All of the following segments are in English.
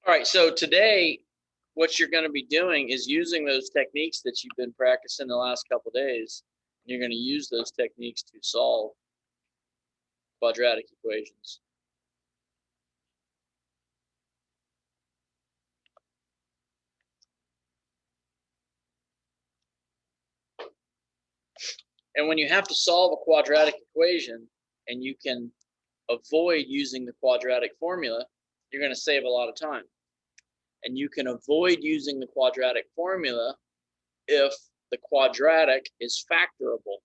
All right, so today what you're going to be doing is using those techniques that you've been practicing the last couple of days. And you're going to use those techniques to solve quadratic equations. And when you have to solve a quadratic equation and you can avoid using the quadratic formula, you're going to save a lot of time. And you can avoid using the quadratic formula if the quadratic is factorable.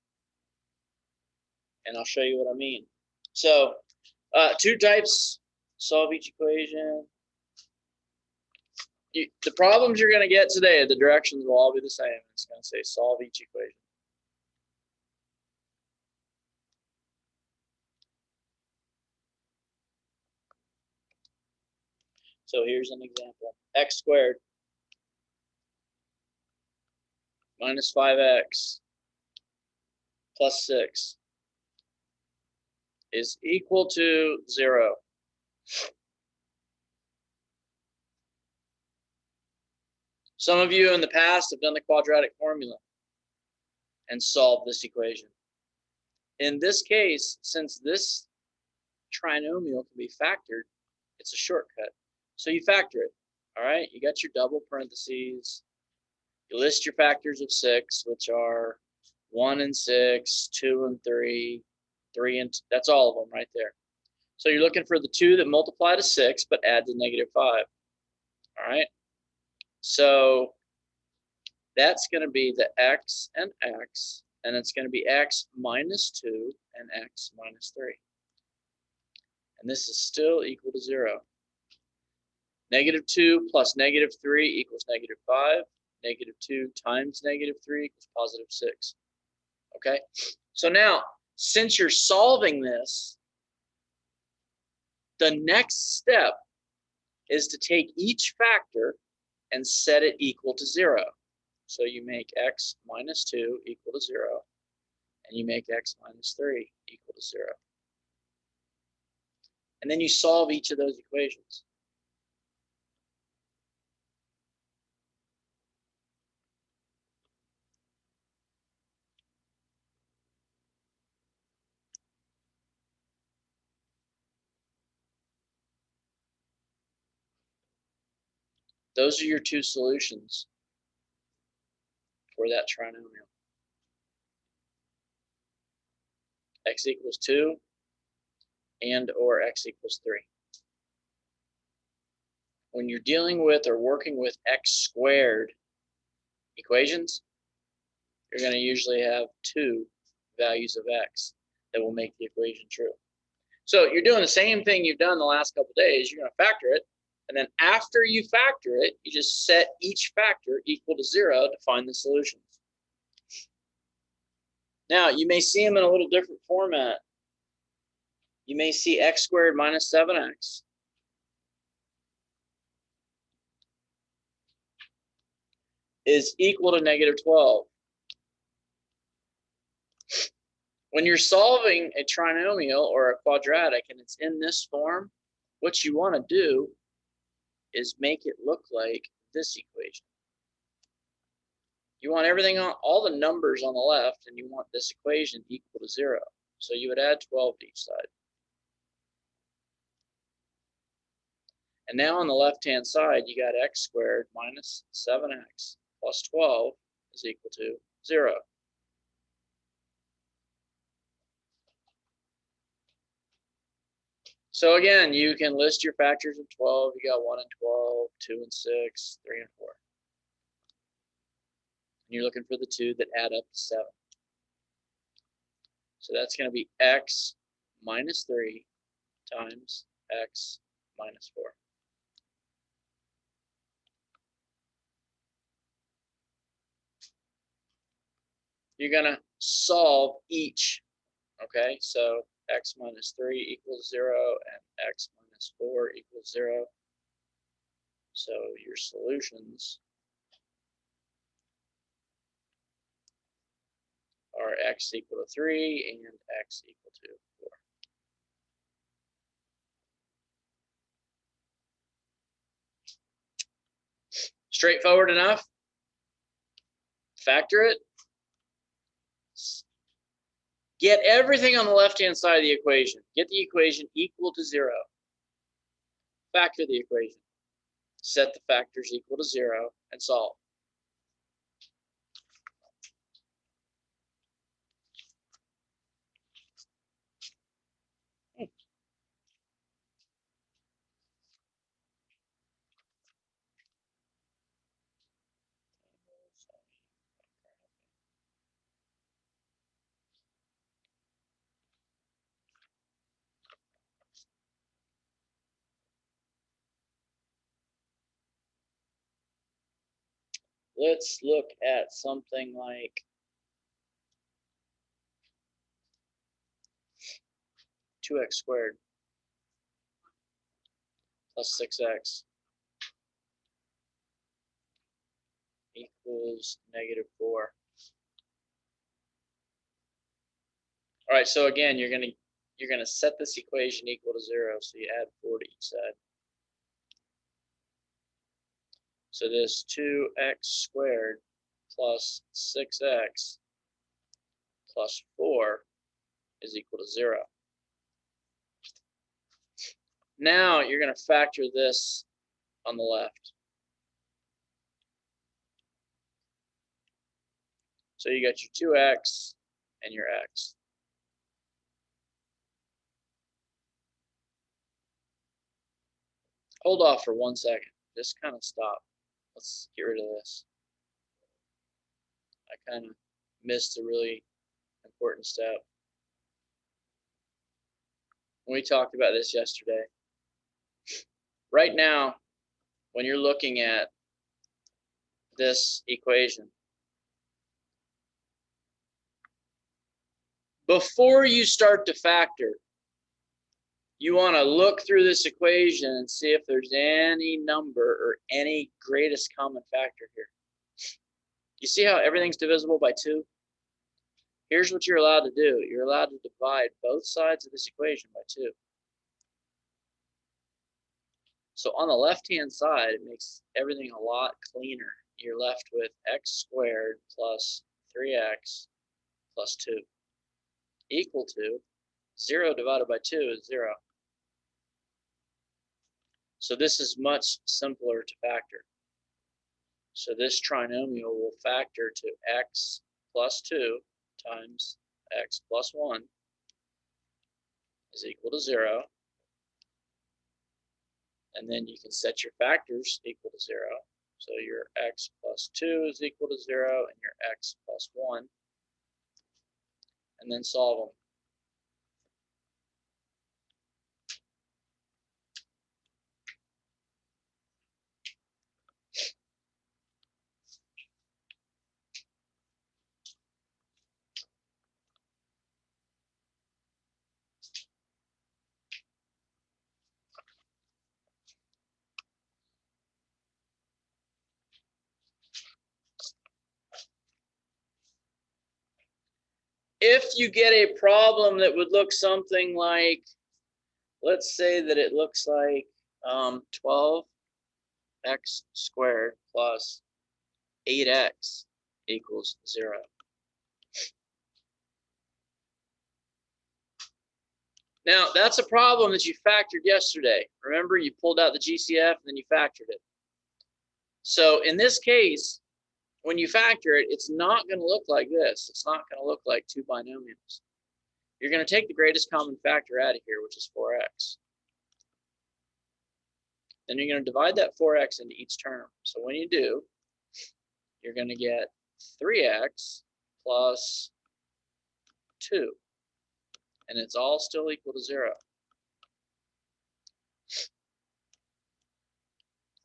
And I'll show you what I mean. So two types, solve each equation. The problems you're going to get today, the directions will all be the same. It's going to say solve each equation. So here's an example. X squared minus 5x plus 6 is equal to 0. Some of you in the past have done the quadratic formula and solved this equation. In this case, since this trinomial can be factored, it's a shortcut. So you factor it, all right? You got your double parentheses. You list your factors of 6, which are 1 and 6, 2 and 3, 3 and that's all of them right there. So you're looking for the 2 that multiply to 6 but add to -5. All right. So that's going to be the x, and it's going to be x minus 2 and x minus 3. And this is still equal to 0. -2 plus -3 equals -5. -2 times -3 equals +6. Okay, so now since you're solving this, the next step is to take each factor and set it equal to 0. So you make x minus 2 equal to 0, and you make x minus 3 equal to 0. And then you solve each of those equations. Those are your two solutions for that trinomial. X equals 2 and or x equals 3. When you're dealing with or working with x squared equations, you're going to usually have 2 values of x that will make the equation true. So you're doing the same thing you've done the last couple of days. You're going to factor it, and then after you factor it, you just set each factor equal to 0 to find the solutions. Now, you may see them in a little different format. You may see x squared minus 7x is equal to -12. When you're solving a trinomial or a quadratic and it's in this form, what you want to do is make it look like this equation. You want everything on all the numbers on the left, and you want this equation equal to 0. So you would add 12 to each side. And now on the left-hand side, you got x squared minus 7x plus 12 is equal to 0. So again, you can list your factors of 12. You got 1 and 12, 2 and 6, 3 and 4. And you're looking for the 2 that add up to 7. So that's going to be x minus 3 times x minus 4. You're going to solve each. Okay, so x minus 3 equals 0 and x minus 4 equals 0. So your solutions are x equal to 3 and x equal to 4. Straightforward enough? Factor it. Get everything on the left-hand side of the equation. Get the equation equal to 0. Factor the equation. Set the factors equal to 0 and solve. Let's look at something like 2x squared plus 6x equals -4. All right, so again, you're gonna set this equation equal to 0, so you add 4 to each side. So this 2x squared plus 6x plus 4 is equal to 0. Now you're going to factor this on the left. So you got your 2x and your x. Hold off for 1 second. Just kind of stop. Let's get rid of this. I kind of missed a really important step. We talked about this yesterday. Right now, when you're looking at this equation, before you start to factor, you want to look through this equation and see if there's any number or any greatest common factor here. You see how everything's divisible by 2? Here's what you're allowed to do. You're allowed to divide both sides of this equation by 2. So on the left-hand side, it makes everything a lot cleaner. You're left with x squared plus 3x plus 2 equal to 0 divided by 2 is 0. So this is much simpler to factor. So this trinomial will factor to x plus 2 times x plus 1 is equal to 0. And then you can set your factors equal to 0. So your x plus 2 is equal to 0 and your x plus 1. And then solve them. If you get a problem that would look something like, let's say that it looks like 12x squared plus 8x equals 0. Now, that's a problem that you factored yesterday. Remember, you pulled out the GCF and then you factored it. So in this case, when you factor it, it's not going to look like this. It's not going to look like 2 binomials. You're going to take the greatest common factor out of here, which is 4x. Then you're going to divide that 4x into each term. So when you do, you're going to get 3x plus 2. And it's all still equal to 0.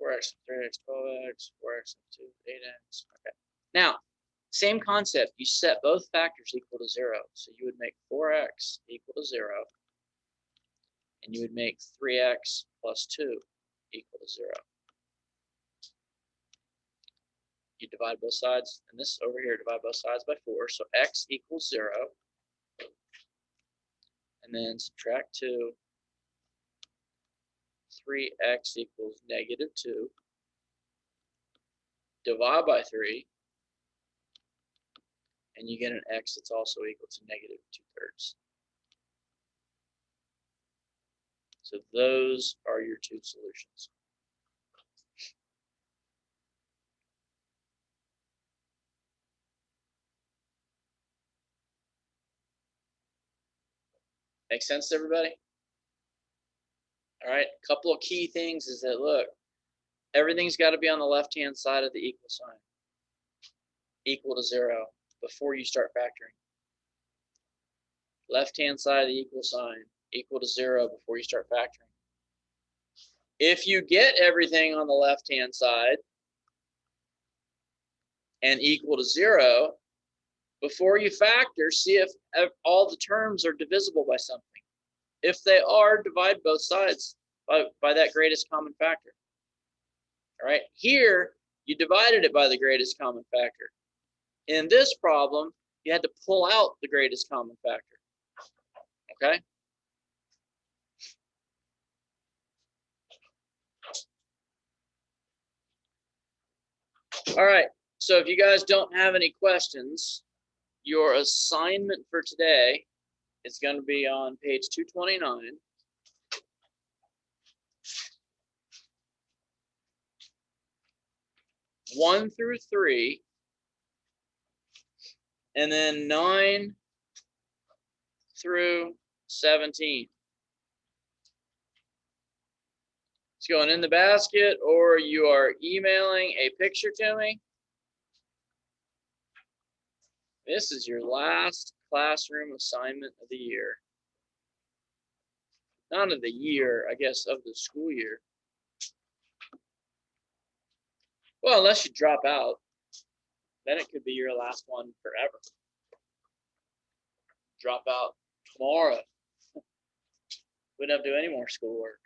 4x, 3x, 12x, 4x, 2, 8x. Okay. Now, same concept. You set both factors equal to 0. So you would make 4x equal to 0. And you would make 3x plus 2 equal to 0. You divide both sides, and this over here, divide both sides by 4. So x equals 0. And then subtract 2. 3x equals -2. divide by 3, and you get an x that's also equal to negative 2/3. So those are your two solutions. Make sense to everybody? All right, a couple of key things is that, look, everything's got to be on the left-hand side of the equal sign, equal to 0, before you start factoring. Left-hand side of the equal sign, equal to 0 before you start factoring. If you get everything on the left-hand side and equal to 0, before you factor, see if all the terms are divisible by something. If they are, divide both sides by that greatest common factor. All right, here you divided it by the greatest common factor. In this problem, you had to pull out the greatest common factor. Okay? All right, so if you guys don't have any questions, your assignment for today is going to be on page 229. One through 3, and then 9 through 17. It's going in the basket, or you are emailing a picture to me. This is your last classroom assignment of the year. Not of the year, I guess, of the school year. Well, unless you drop out, then it could be your last one forever. Drop out tomorrow. Wouldn't have to do any more schoolwork.